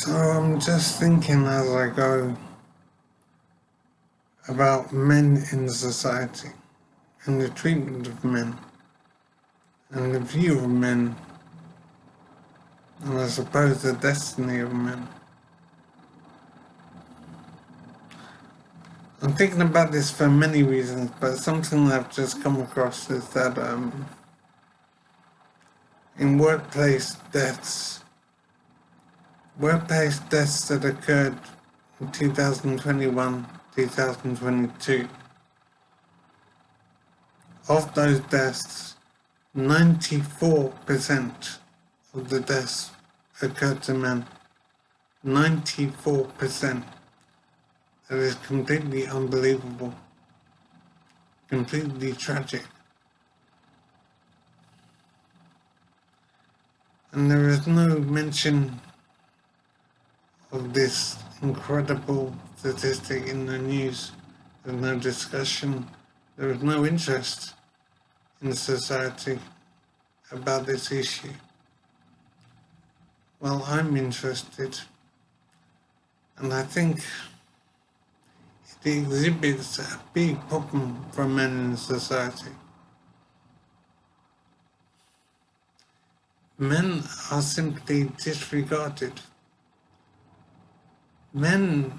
So I'm just thinking as I go about men in society and the treatment of men and the view of men and I suppose the destiny of men. I'm thinking about this for many reasons, but something that I've just come across is that in workplace deaths that occurred in 2021, 2022, of those deaths, 94% of the deaths occurred to men. 94%. That is completely unbelievable. Completely tragic. And there is no mention of this incredible statistic in the news. There's no discussion. There is no interest in society about this issue. Well, I'm interested, and I think it exhibits a big problem for men in society. Men are simply disregarded. Men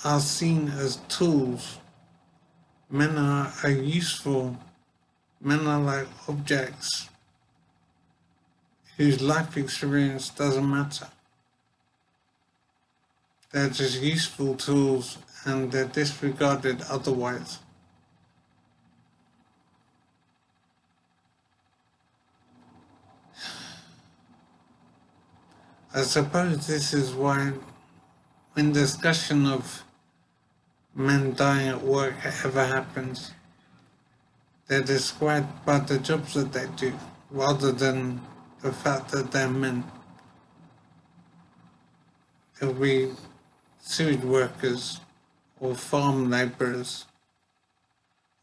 are seen as tools. Men are useful. Men are like objects whose life experience doesn't matter. They're just useful tools and they're disregarded otherwise. I suppose this is why when discussion of men dying at work ever happens, they're described by the jobs that they do rather than the fact that they're men. There'll be sewage workers or farm labourers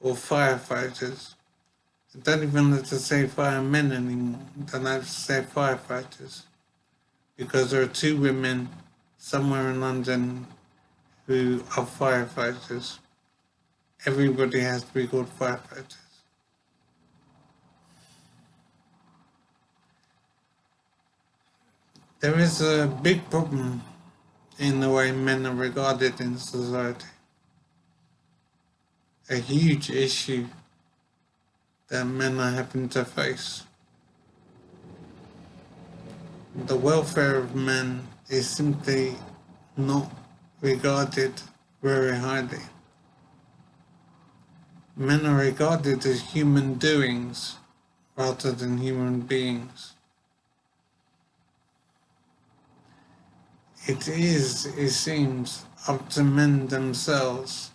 or firefighters. They don't even have to say firemen anymore, they have to say firefighters. Because there are two women somewhere in London who are firefighters. Everybody has to be called firefighters. There is a big problem in the way men are regarded in society. A huge issue that men are having to face. The welfare of men is simply not regarded very highly. Men are regarded as human doings rather than human beings. It is, it seems, up to men themselves.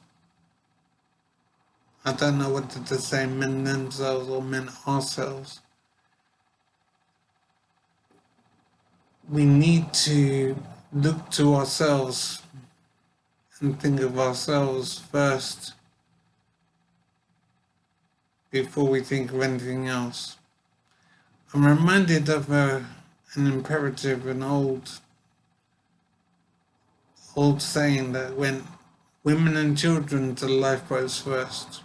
I don't know whether to say men themselves or men ourselves. We need to look to ourselves and think of ourselves first before we think of anything else. I'm reminded of an imperative, an old saying that when women and children to the lifeboats first.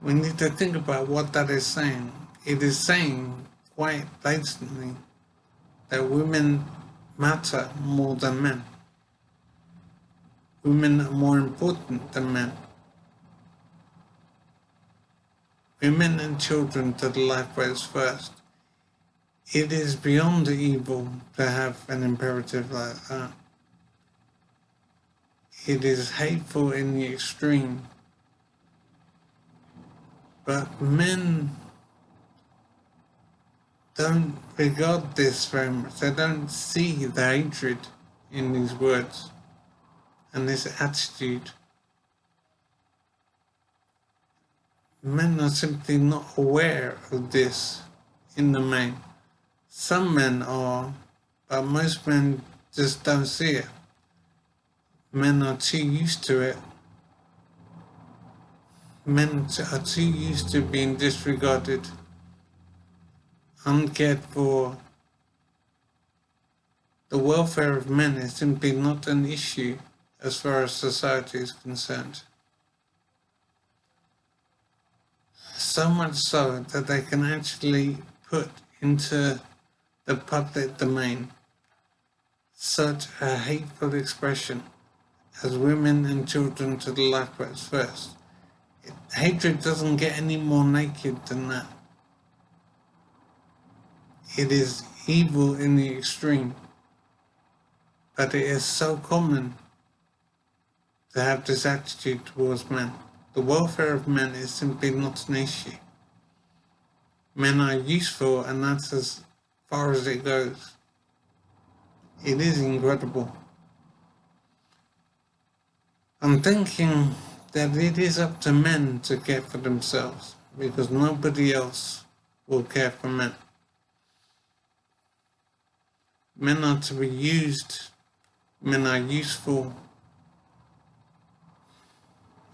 We need to think about what that is saying. It is saying quite blatantly that women matter more than men. Women are more important than men. Women and children to the lifeboats first. It is beyond evil to have an imperative like that. It is hateful in the extreme. But men don't regard this very much. They don't see the hatred in these words and this attitude. Men are simply not aware of this in the main. Some men are, but most men just don't see it. Men are too used to it. Men are too used to being disregarded, uncared for, The welfare of men is simply not an issue as far as society is concerned. So much so that they can actually put into the public domain such a hateful expression as women and children to the lifeboats first. Hatred doesn't get any more naked than that. It is evil in the extreme, but it is so common to have this attitude towards men. The welfare of men is simply not an issue. Men are useful, and that's as far as it goes. It is incredible. I'm thinking that it is up to men to care for themselves, because nobody else will care for men. Men are to be used, men are useful,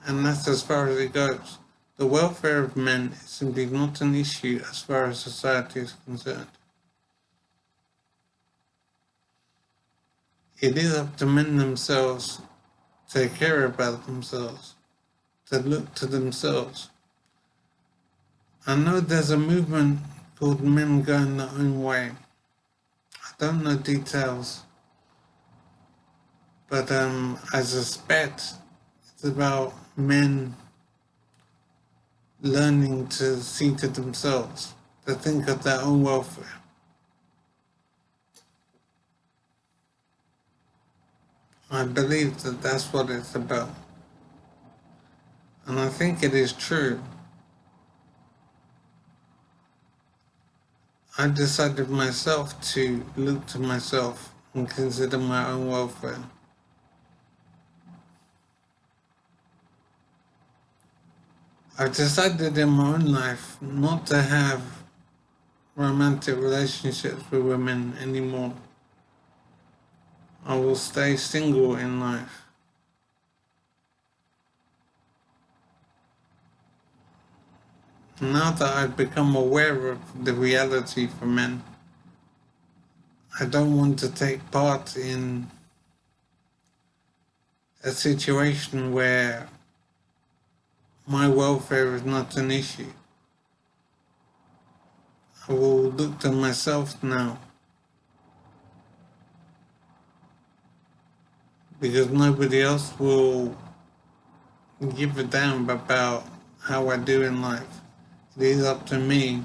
and that's as far as it goes. The welfare of men is simply not an issue as far as society is concerned. It is up to men themselves to care about themselves, to look to themselves. I know there's a movement called Men Going Their Own Way. I don't know details, but I suspect it's about men learning to see to themselves, to think of their own welfare. I believe that that's what it's about. And I think it is true. I decided myself to look to myself and consider my own welfare. I've decided in my own life not to have romantic relationships with women anymore. I will stay single in life. Now that I've become aware of the reality for men, I don't want to take part in a situation where my welfare is not an issue. I will look to myself now, because nobody else will give a damn about how I do in life. It is up to me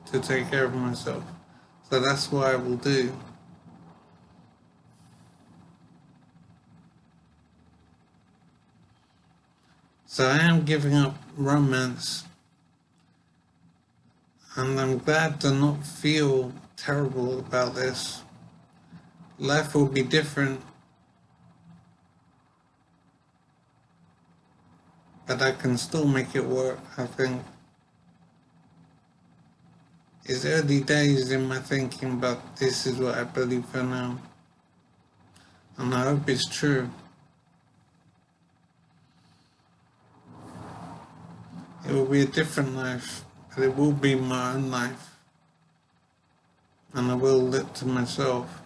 to take care of myself. So that's what I will do. So I am giving up romance, and I'm glad to not feel terrible about this. Life will be different, but I can still make it work, I think. It's early days in my thinking, but this is what I believe for now. And I hope it's true. It will be a different life, but it will be my own life. And I will look to myself.